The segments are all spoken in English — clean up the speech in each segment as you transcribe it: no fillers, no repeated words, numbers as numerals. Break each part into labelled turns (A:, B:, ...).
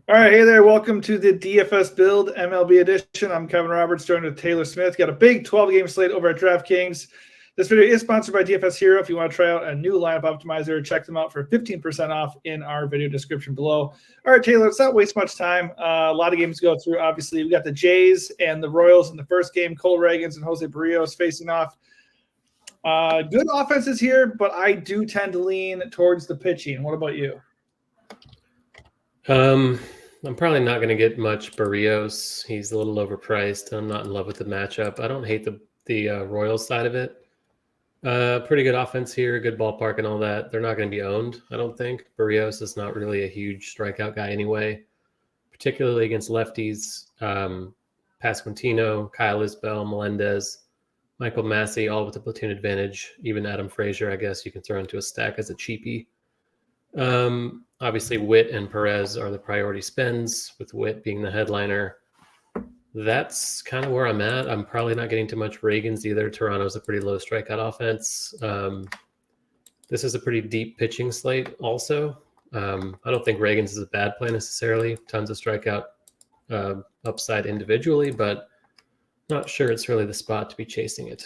A: All right, hey there. Welcome to the DFS Build MLB edition. I'm Kevin Roberts, joined with Taylor Smith. Got a big 12-game slate over at DraftKings. This video is sponsored by DFS Hero. If you want to try out a new lineup optimizer, check them out for 15% off in our video description below. All right, Taylor, let's not waste much time. A lot of games to go through. Obviously, we got the Jays and the Royals in the first game. Cole Ragans and Jose Barrios facing off. Good offenses here, but I do tend to lean towards the pitching. What about you?
B: I'm probably not going to get much Barrios. He's a little overpriced. I'm not in love with the matchup. I don't hate the Royals side of it. Pretty good offense here, good ballpark and all that. They're not going to be owned, I don't think. Barrios is not really a huge strikeout guy anyway, particularly against lefties. Pasquantino, Kyle Isbell, Melendez, Michael Massey, all with a platoon advantage. Even Adam Frazier, I guess you can throw into a stack as a cheapie. Obviously, Witt and Perez are the priority spends, with Witt being the headliner. That's kind of where I'm at. I'm probably not getting too much Ragans either. Toronto's a pretty low strikeout offense. This is a pretty deep pitching slate also. I don't think Ragans is a bad play necessarily. Tons of strikeout upside individually, but not sure it's really the spot to be chasing it.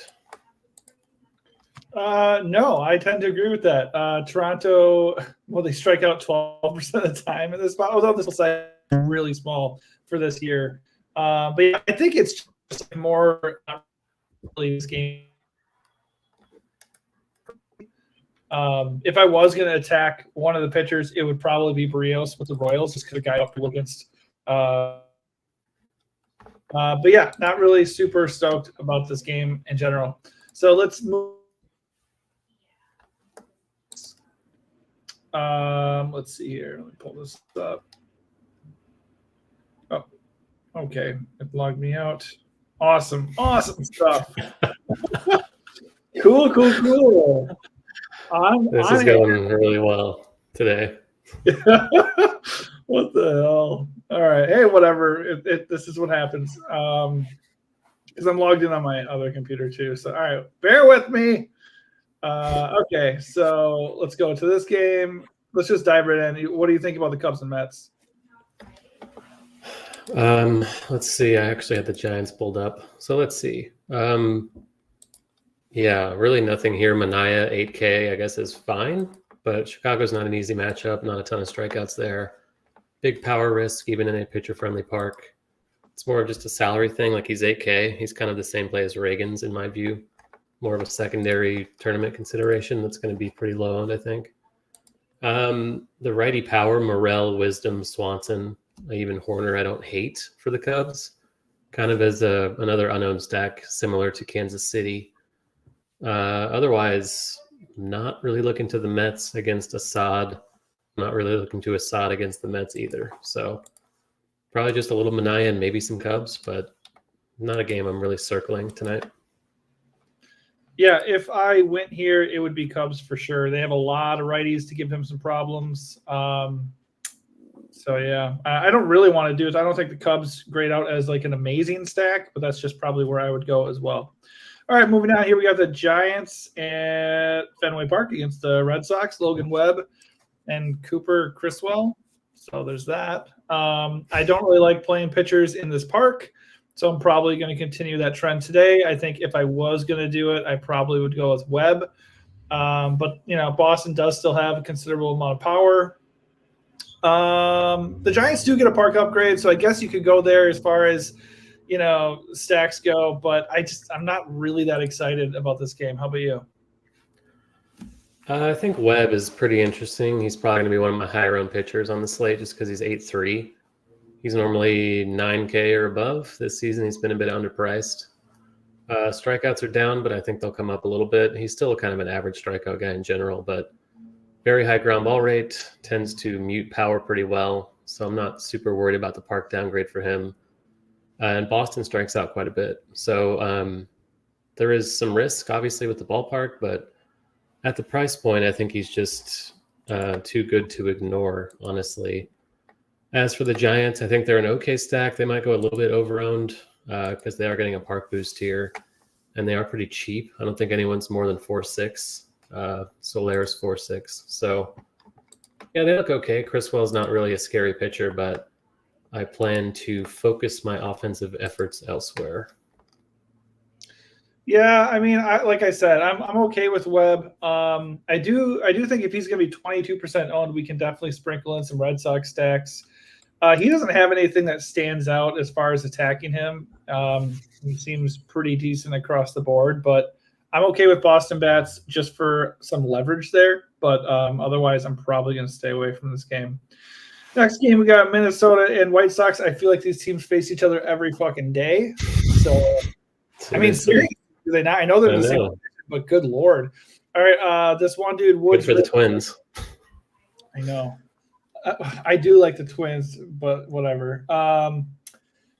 A: No, I tend to agree with that. Toronto, well, they strike out 12% of the time in this spot. Although this side is really small for this year. But yeah, I think it's just more really this game. If I was going to attack one of the pitchers, it would probably be Barrios with the Royals, just because the guy up against. But yeah, not really super stoked about this game in general. So let's move. Let's see here. Let me pull this up. Oh, okay. It logged me out. Awesome stuff. Cool.
B: This is going really well today.
A: What the hell? All right. Hey, whatever. This is what happens. Because I'm logged in on my other computer too. So, all right. Bear with me. Okay, so let's go to this game. Let's just dive right in. What do you think about the Cubs and Mets?
B: Let's see. I actually had the Giants pulled up. So let's see. Yeah, really nothing here. Manaea 8K, I guess, is fine, but Chicago's not an easy matchup. Not a ton of strikeouts there. Big power risk, even in a pitcher-friendly park. It's more of just a salary thing. Like, he's 8K. He's kind of the same play as Ragans, in my view. More of a secondary tournament consideration that's going to be pretty low owned, I think. The righty power, Morel, Wisdom, Swanson, even Horner, I don't hate for the Cubs. Kind of as another unowned stack, similar to Kansas City. Otherwise, not really looking to the Mets against Assad. Not really looking to Assad against the Mets either. So probably just a little Manaea and maybe some Cubs, but not a game I'm really circling tonight.
A: Yeah, if I went here, it would be Cubs for sure. They have a lot of righties to give him some problems. So, yeah, I don't really want to do it. I don't think the Cubs grade out as like an amazing stack, but that's just probably where I would go as well. All right, moving on here, we got the Giants at Fenway Park against the Red Sox, Logan Webb and Cooper Criswell. So there's that. I don't really like playing pitchers in this park. So I'm probably going to continue that trend today. I think if I was going to do it, I probably would go with Webb. But, Boston does still have a considerable amount of power. The Giants do get a park upgrade, so I guess you could go there as far as, stacks go. But I'm not really that excited about this game. How about you?
B: I think Webb is pretty interesting. He's probably going to be one of my higher-owned pitchers on the slate just because he's 8-3. He's normally 9K or above. This season, he's been a bit underpriced. Strikeouts are down, but I think they'll come up a little bit. He's still kind of an average strikeout guy in general, but very high ground ball rate, tends to mute power pretty well. So I'm not super worried about the park downgrade for him. And Boston strikes out quite a bit. So there is some risk, obviously, with the ballpark, but at the price point, I think he's just too good to ignore, honestly. As for the Giants, I think they're an okay stack. They might go a little bit over-owned because they are getting a park boost here, and they are pretty cheap. I don't think anyone's more than 4.6. Solaire's 4.6. So, yeah, they look okay. Criswell's not really a scary pitcher, but I plan to focus my offensive efforts elsewhere.
A: Yeah, I mean, like I said, I'm okay with Webb. I do think if he's going to be 22% owned, we can definitely sprinkle in some Red Sox stacks. He doesn't have anything that stands out as far as attacking him. He seems pretty decent across the board, but I'm okay with Boston bats just for some leverage there. But otherwise, I'm probably going to stay away from this game. Next game, we got Minnesota and White Sox. I feel like these teams face each other every fucking day. So, I mean, seriously, do they not? I know they're in the same position, but good Lord. All right, this one dude, Woods.
B: Good for the Twins.
A: I know. I do like the Twins, but whatever.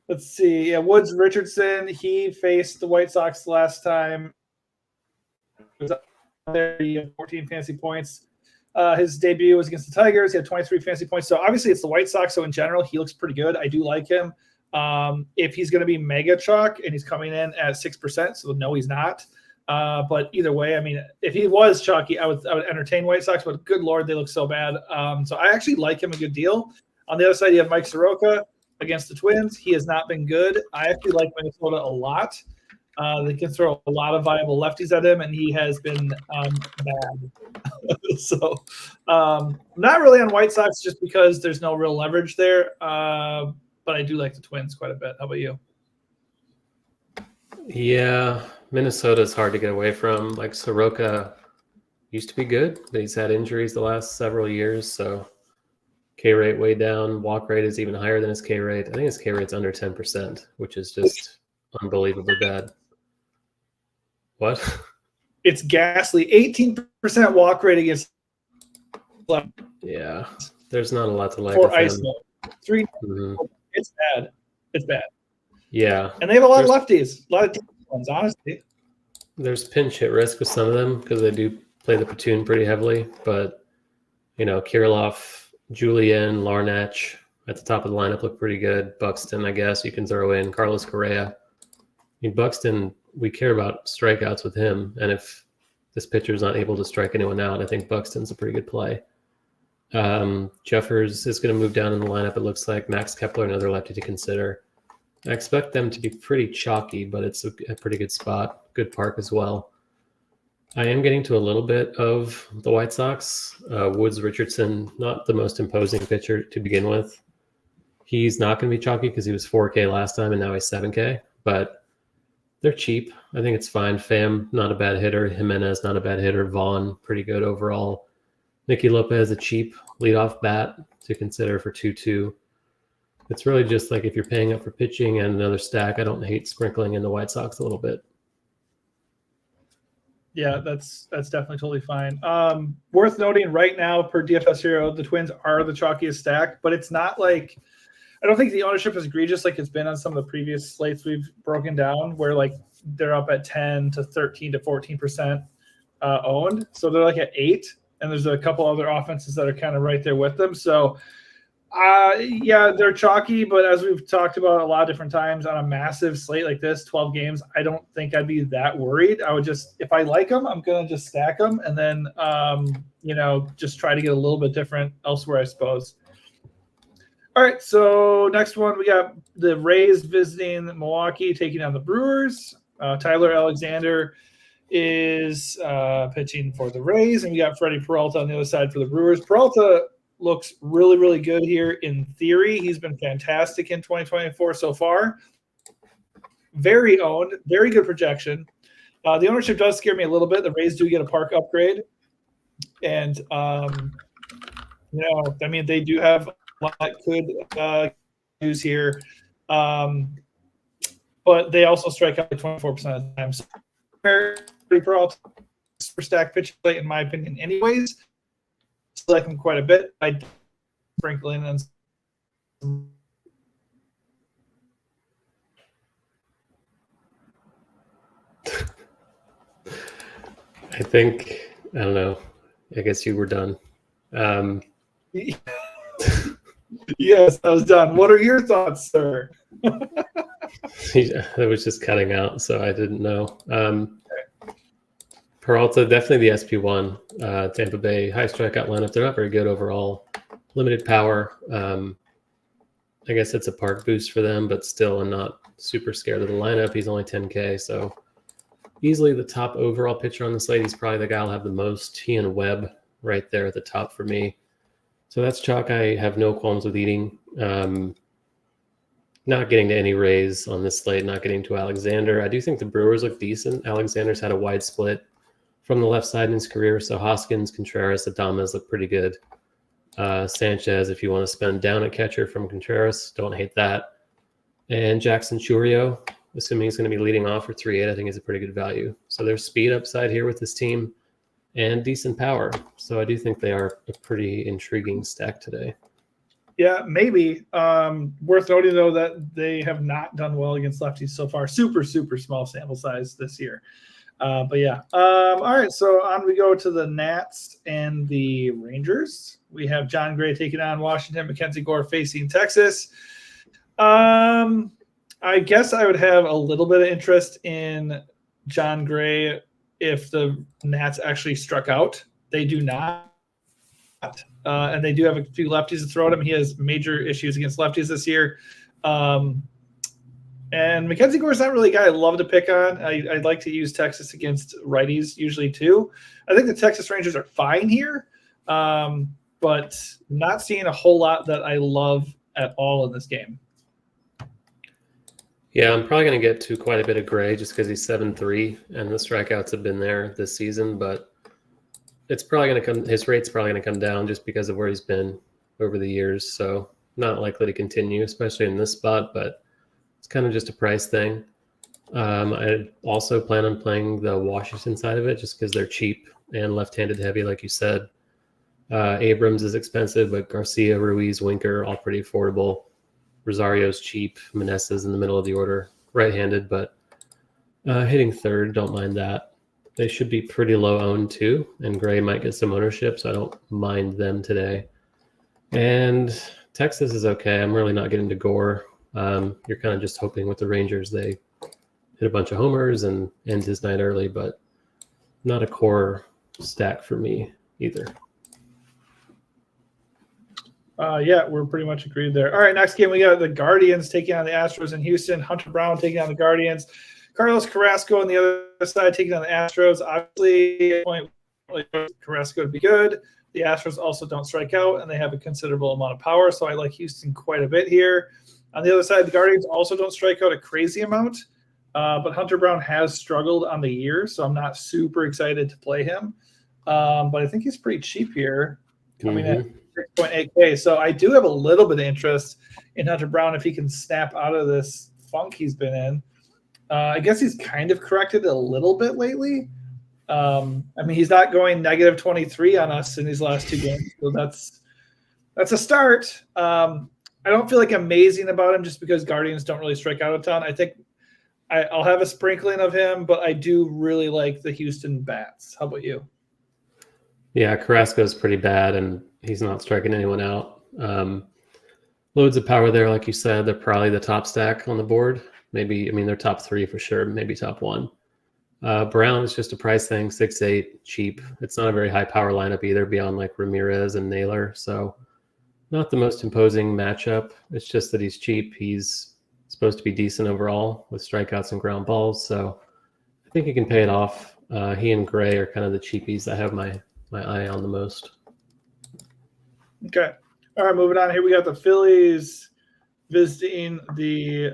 A: Let's see. Yeah, Woods Richardson. He faced the White Sox last time. He was up there. He had 14 fantasy points. His debut was against the Tigers. He had 23 fantasy points. So obviously it's the White Sox. So in general, he looks pretty good. I do like him. If he's going to be mega chalk and he's coming in at 6%, so no, he's not. But either way, I mean, if he was chalky, I would entertain White Sox, but good Lord, they look so bad. So I actually like him a good deal. On the other side, you have Mike Soroka against the Twins. He has not been good. I actually like Minnesota a lot. They can throw a lot of viable lefties at him, and he has been bad. So not really on White Sox just because there's no real leverage there. But I do like the Twins quite a bit. How about you?
B: Yeah, Minnesota's hard to get away from. Like Soroka used to be good, but he's had injuries the last several years, so K rate way down. Walk rate is even higher than his K rate. I think his K rate's under 10%, which is just unbelievably bad. What?
A: It's ghastly. 18% walk rate against.
B: Yeah, there's not a lot to like.
A: For ISO. 3.
B: Mm-hmm.
A: It's bad. It's bad.
B: Yeah.
A: And they have a lot of lefties, a lot of decent ones, honestly.
B: There's pinch hit risk with some of them because they do play the platoon pretty heavily. But, Kirilloff, Julian, Larnach at the top of the lineup look pretty good. Buxton, I guess, you can throw in. Carlos Correa. Buxton, we care about strikeouts with him. And if this pitcher is not able to strike anyone out, I think Buxton's a pretty good play. Jeffers is going to move down in the lineup, it looks like. Max Kepler, another lefty to consider. I expect them to be pretty chalky, but it's a pretty good spot. Good park as well. I am getting to a little bit of the White Sox. Woods Richardson, not the most imposing pitcher to begin with. He's not going to be chalky because he was 4K last time and now he's 7K, but they're cheap. I think it's fine. Pham, not a bad hitter. Jimenez, not a bad hitter. Vaughn, pretty good overall. Nicky Lopez, a cheap leadoff bat to consider for 2-2. It's really just like if you're paying up for pitching and another stack, I don't hate sprinkling in the White Sox a little bit.
A: Yeah, that's definitely totally fine. Worth noting right now per DFS Hero, the Twins are the chalkiest stack, but it's not like I don't think the ownership is egregious like it's been on some of the previous slates we've broken down where like they're up at 10 to 13 to 14% owned. So they're like at 8, and there's a couple other offenses that are kind of right there with them. So yeah, they're chalky, but as we've talked about a lot of different times on a massive slate like this, 12 games, I don't think I'd be that worried. I would just, if I like them, I'm going to just stack them and then, just try to get a little bit different elsewhere, I suppose. All right, so next one, we got the Rays visiting Milwaukee, taking on the Brewers. Tyler Alexander is pitching for the Rays, and we got Freddie Peralta on the other side for the Brewers. Peralta looks really, really good here in theory. He's been fantastic in 2024 so far. Very owned, very good projection. The ownership does scare me a little bit. The Rays do get a park upgrade. And, they do have a lot that could use here. But they also strike out like 24% of the time. So, Freddie Peralta, super stack pitch play, in my opinion, anyways. Like him quite a bit. I sprinkle in and
B: I think, I don't know. I guess you were done.
A: Yes, I was done. What are your thoughts, sir?
B: It was just cutting out, so I didn't know. Peralta, definitely the SP1. Tampa Bay, high strikeout lineup. They're not very good overall. Limited power. I guess it's a park boost for them, but still I'm not super scared of the lineup. He's only 10K, so easily the top overall pitcher on the slate. He's probably the guy I'll have the most. He and Webb right there at the top for me. So that's chalk I have no qualms with eating. Not getting to any Rays on this slate, not getting to Alexander. I do think the Brewers look decent. Alexander's had a wide split from the left side in his career, so Hoskins, Contreras, Adames look pretty good. Sanchez, if you want to spend down at catcher from Contreras, don't hate that. And Jackson Churio, assuming he's going to be leading off for 3-8, I think is a pretty good value. So there's speed upside here with this team and decent power. So I do think they are a pretty intriguing stack today.
A: Yeah, maybe. Worth noting, though, that they have not done well against lefties so far. Super, super small sample size this year. But yeah. All right, so on we go to the Nats and the Rangers. We have John Gray taking on Washington, Mackenzie Gore facing Texas. I guess I would have a little bit of interest in John Gray if the Nats actually struck out. They do not. And they do have a few lefties to throw at him. He has major issues against lefties this year. And Mackenzie Gore's not really a guy I love to pick on. I'd like to use Texas against righties usually too. I think the Texas Rangers are fine here, but not seeing a whole lot that I love at all in this game.
B: Yeah, I'm probably going to get to quite a bit of Gray just because he's 7-3 and the strikeouts have been there this season, but it's probably going to come. His rate's probably going to come down just because of where he's been over the years. So not likely to continue, especially in this spot. But it's kind of just a price thing. I also plan on playing the Washington side of it just because they're cheap and left-handed heavy, like you said. Abrams is expensive, but Garcia, Ruiz, Winker, all pretty affordable. Rosario's cheap. Meneses in the middle of the order, right-handed, but hitting third, don't mind that. They should be pretty low owned too, and Gray might get some ownership, so I don't mind them today. And Texas is okay. I'm really not getting to Gore. You're kind of just hoping with the Rangers they hit a bunch of homers and end his night early, but not a core stack for me either.
A: Yeah, we're pretty much agreed there. All right, next game we got the Guardians taking on the Astros in Houston. Hunter Brown taking on the Guardians. Carlos Carrasco on the other side taking on the Astros. Obviously, Carrasco would be good. The Astros also don't strike out, and they have a considerable amount of power, so I like Houston quite a bit here. On the other side, the Guardians also don't strike out a crazy amount, but Hunter Brown has struggled on the year, so I'm not super excited to play him. But I think he's pretty cheap here, coming at 6.8K. So I do have a little bit of interest in Hunter Brown if he can snap out of this funk he's been in. I guess he's kind of corrected a little bit lately. I mean, he's not going negative 23 on us in these last two games, so that's a start. I don't feel like amazing about him just because Guardians don't really strike out a ton. I think I'll have a sprinkling of him, but I do really like the Houston Bats. How about you?
B: Yeah, Carrasco's pretty bad, and he's not striking anyone out. Loads of power there, like you said. They're probably the top stack on the board. Maybe, I mean, they're top 3 for sure, maybe top 1. Brown is just a price thing, 6'8", cheap. It's not a very high power lineup either beyond like Ramirez and Naylor. So not the most imposing matchup. It's just that he's cheap. He's supposed to be decent overall with strikeouts and ground balls. So I think he can pay it off. He and Gray are kind of the cheapies I have my eye on the most.
A: Okay. All right, moving on here. We got the Phillies visiting the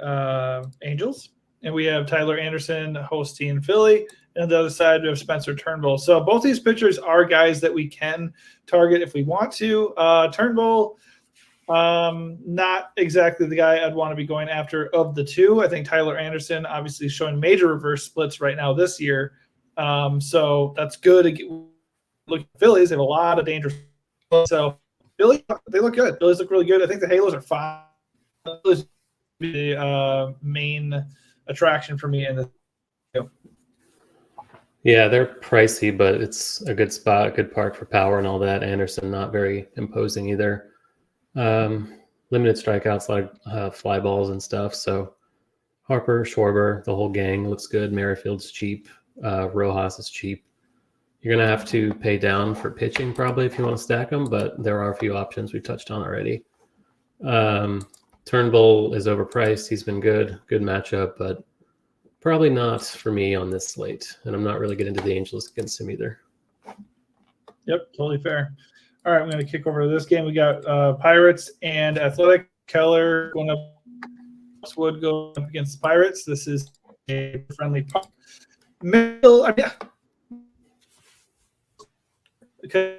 A: Angels, and we have Tyler Anderson hosting Philly, and on the other side we have Spencer Turnbull. So both these pitchers are guys that we can target if we want to. Turnbull, not exactly the guy I'd want to be going after of the two. I think Tyler Anderson obviously showing major reverse splits right now this year, so that's good. Look at the Phillies, they have a lot of dangerous. So Philly, they look good. Phillies look really good. I think the Halos are fine. The main attraction for me in the
B: Yeah, they're pricey, but it's a good spot, a good park for power and all that. Anderson not very imposing either. Limited strikeouts, a lot of fly balls and stuff. So Harper, Schwarber, the whole gang looks good. Merrifield's cheap. Rojas is cheap. You're going to have to pay down for pitching probably if you want to stack them, but there are a few options we touched on already. Turnbull is overpriced. He's been good matchup, but probably not for me on this slate. And I'm not really getting into the Angels against him either.
A: Yep, totally fair. All right, I'm going to kick over to this game. We got Pirates and Athletic. Keller going up. Wood going up against the Pirates. This is a friendly middle. Because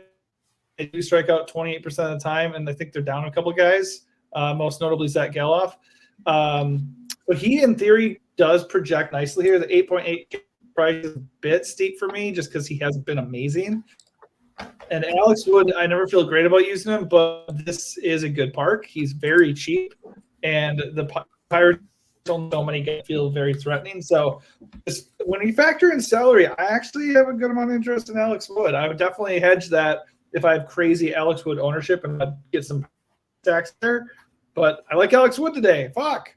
A: they do strike out 28% of the time, and I think they're down a couple guys. Most notably Zach Geloff. But he, in theory, does project nicely here. The 8.8 price is a bit steep for me just because he hasn't been amazing. And Alex Wood, I never feel great about using him, but this is a good park. He's very cheap, and the Pirates don't so many guys feel very threatening. So when you factor in salary, I actually have a good amount of interest in Alex Wood. I would definitely hedge that if I have crazy Alex Wood ownership and I'd get some stacks there. But I like Alex Wood today. Fuck.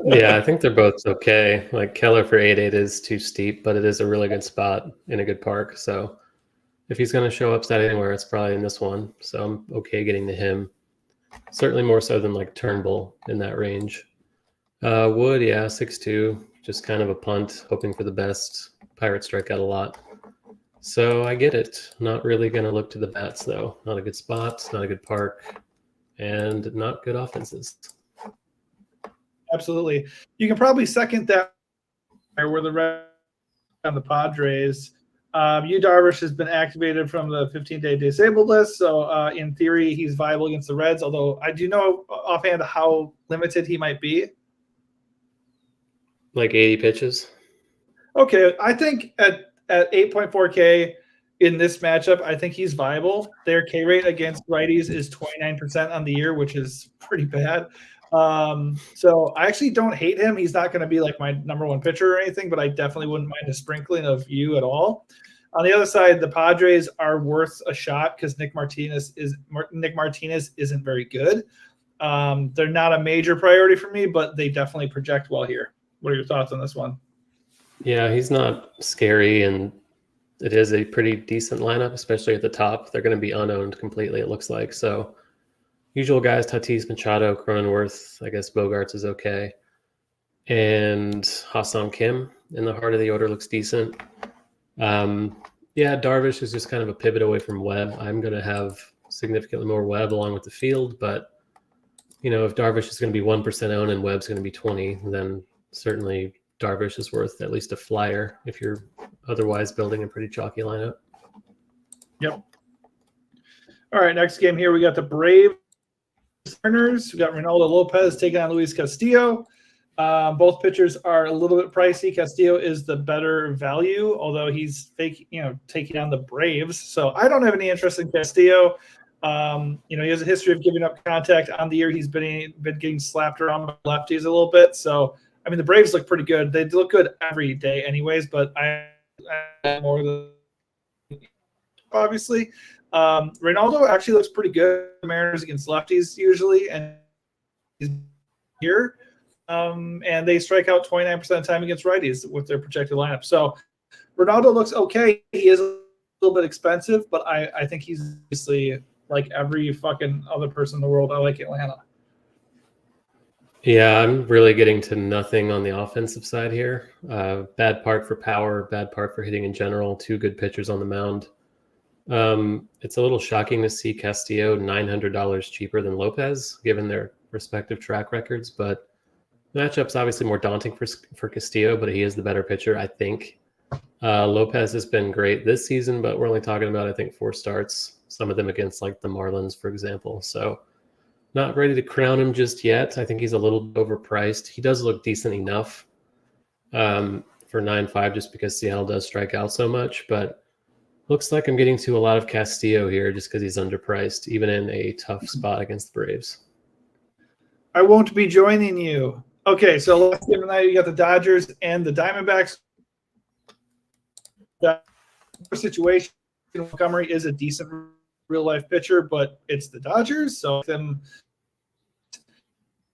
B: Yeah, I think they're both okay. Like Keller for 8.8 is too steep, but it is a really good spot in a good park. So if he's going to show upside anywhere, it's probably in this one. So I'm okay getting to him. Certainly more so than like Turnbull in that range. Wood, yeah, 6.2, just kind of a punt, hoping for the best. Pirates strike out a lot. So I get it. Not really going to look to the bats, though. Not a good spot, not a good park, and not good offenses.
A: Absolutely. You can probably second that where the rest on the Padres. Yu Darvish has been activated from the 15-day disabled list, so in theory, he's viable against the Reds, although I do know offhand how limited he might be.
B: Like 80 pitches?
A: Okay, I think at 8.4K in this matchup, I think he's viable. Their K rate against righties is 29% on the year, which is pretty bad. So I actually don't hate him. He's not going to be like my number one pitcher or anything, but I definitely wouldn't mind a sprinkling of you at all. On the other side, the Padres are worth a shot because Nick Martinez isn't very good. They're not a major priority for me, but they definitely project well here. What are your thoughts on this one?
B: Yeah, he's not scary, and it is a pretty decent lineup, especially at the top. They're going to be unowned completely, it looks like. So usual guys, Tatis, Machado, Cronenworth, I guess Bogarts is okay. And Ha-Seong Kim in the heart of the order looks decent. Yeah, Darvish is just kind of a pivot away from Webb. I'm going to have significantly more Webb along with the field, but if Darvish is going to be 1% owned and Webb's going to be 20, then certainly Darvish is worth at least a flyer if you're otherwise building a pretty chalky lineup.
A: Yep. All right, next game here, we got the Braves. We got Reynaldo Lopez taking on Luis Castillo. Both pitchers are a little bit pricey. Castillo is the better value, although he's taking on the Braves. So I don't have any interest in Castillo. He has a history of giving up contact on the year. He's been getting slapped around by lefties a little bit. So the Braves look pretty good. They look good every day, anyways. But I more than obviously. Reynaldo actually looks pretty good. The Mariners against lefties usually, and he's here. And they strike out 29% of the time against righties with their projected lineup. So Reynaldo looks okay. He is a little bit expensive, but I think he's obviously like every fucking other person in the world. I like Atlanta.
B: Yeah, I'm really getting to nothing on the offensive side here. Bad park for power, bad park for hitting in general. Two good pitchers on the mound. It's a little shocking to see Castillo $900 cheaper than Lopez, given their respective track records. But the matchup's obviously more daunting for Castillo, but he is the better pitcher, I think. Lopez has been great this season, but we're only talking about, I think, 4 starts. Some of them against like the Marlins, for example. So not ready to crown him just yet. I think he's a little overpriced. He does look decent enough for 9.5 just because Seattle does strike out so much. But looks like I'm getting to a lot of Castillo here just because he's underpriced, even in a tough spot against the Braves.
A: I won't be joining you. Okay, so last game tonight, you got the Dodgers and the Diamondbacks. That situation, Montgomery is a decent real-life pitcher, but it's the Dodgers, so them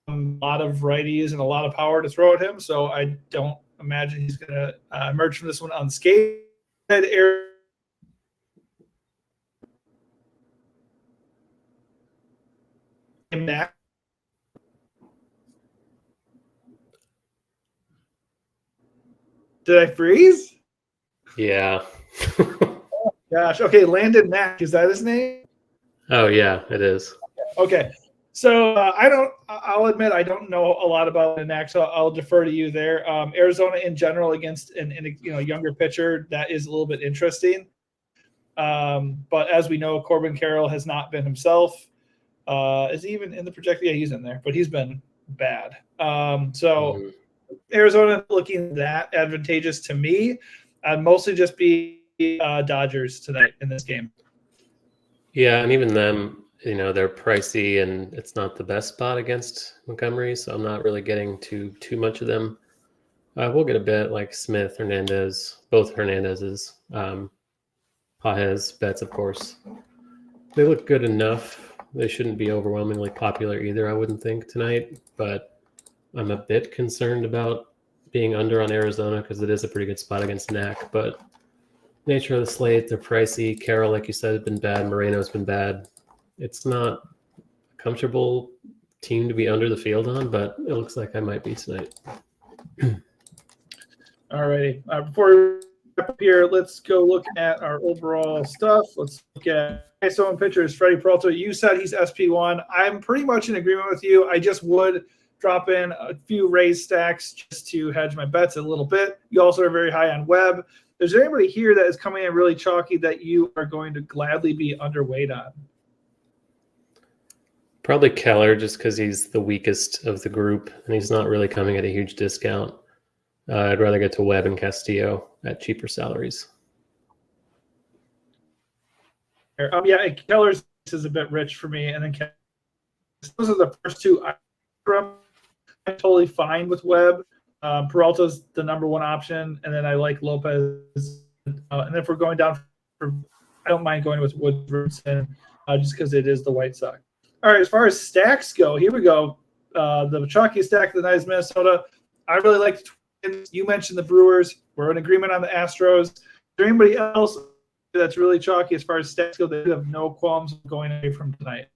A: a lot of righties and a lot of power to throw at him, so I don't imagine he's going to emerge from this one unscathed. Back Did I freeze?
B: Yeah.
A: Gosh. Okay, Landon Mack. Is that his name?
B: Oh, yeah, it is.
A: Okay. So I'll admit I don't know a lot about Landon Mack, so I'll defer to you there. Arizona in general against an younger pitcher, that is a little bit interesting. But as we know, Corbin Carroll has not been himself. Is he even in the project? Yeah, he's in there, but he's been bad. Arizona looking that advantageous to me. I'd mostly just be Dodgers tonight in this game.
B: Yeah, and even them, they're pricey, and it's not the best spot against Montgomery, so I'm not really getting too much of them. We'll get a bit like Smith, Hernandez, both Hernandez's, Pages, Betts, of course. They look good enough. They shouldn't be overwhelmingly popular either, I wouldn't think, tonight, but I'm a bit concerned about being under on Arizona because it is a pretty good spot against Knack, but nature of the slate, they're pricey. Carroll, like you said, has been bad. Moreno's been bad. It's not a comfortable team to be under the field on, but it looks like I might be tonight.
A: All righty. Before we wrap up here, let's go look at our overall stuff. Let's look at ISO and pitchers. Freddie Peralta, you said he's SP1. I'm pretty much in agreement with you. I just would drop in a few raised stacks just to hedge my bets a little bit. You also are very high on Webb. Is there anybody here that is coming in really chalky that you are going to gladly be underweight on?
B: Probably Keller, just because he's the weakest of the group, and he's not really coming at a huge discount. I'd rather get to Webb and Castillo at cheaper salaries.
A: Yeah, Keller's is a bit rich for me, and then those are the first two. I'm totally fine with Webb. Peralta's the number one option, and then I like Lopez. And if we're going down, I don't mind going with Woodson just because it is the White Sox. All right, as far as stacks go, here we go. The chalky stack of the night is Minnesota. I really like the Twins. You mentioned the Brewers. We're in agreement on the Astros. Is there anybody else that's really chalky as far as stacks go that you have no qualms going away from tonight?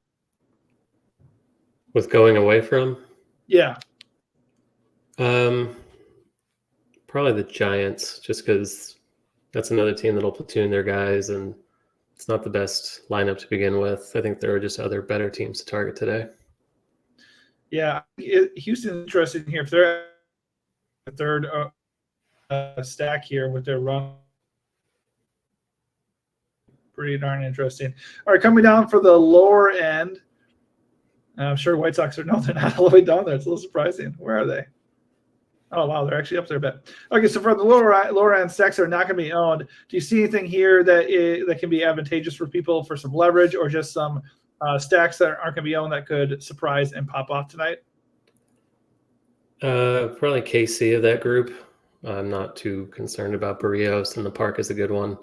B: With going away from?
A: Yeah.
B: Probably the Giants, just because that's another team that'll platoon their guys, and it's not the best lineup to begin with. I think there are just other better teams to target today.
A: Yeah, Houston's interesting here. If they're a third stack here with their run, pretty darn interesting. All right, coming down for the lower end. I'm sure White Sox they're not all the way down there. It's a little surprising. Where are they? Oh, wow, they're actually up there a bit. Okay, so for the lower end stacks that are not going to be owned, do you see anything here that can be advantageous for people for some leverage or just some stacks that aren't going to be owned that could surprise and pop off tonight?
B: Probably KC of that group. I'm not too concerned about Barrios, and the Park is a good one.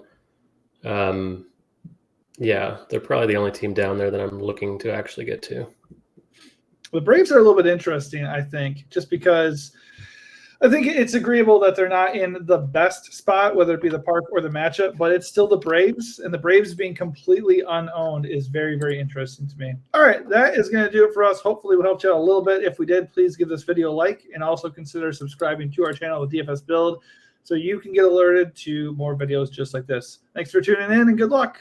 B: Yeah, they're probably the only team down there that I'm looking to actually get to.
A: The Braves are a little bit interesting, I think, just because I think it's agreeable that they're not in the best spot, whether it be the Park or the matchup, but it's still the Braves, and the Braves being completely unowned is very, very interesting to me. All right, that is going to do it for us. Hopefully we helped you out a little bit. If we did, please give this video a like and also consider subscribing to our channel, the DFS Build, so you can get alerted to more videos just like this. Thanks for tuning in, and good luck.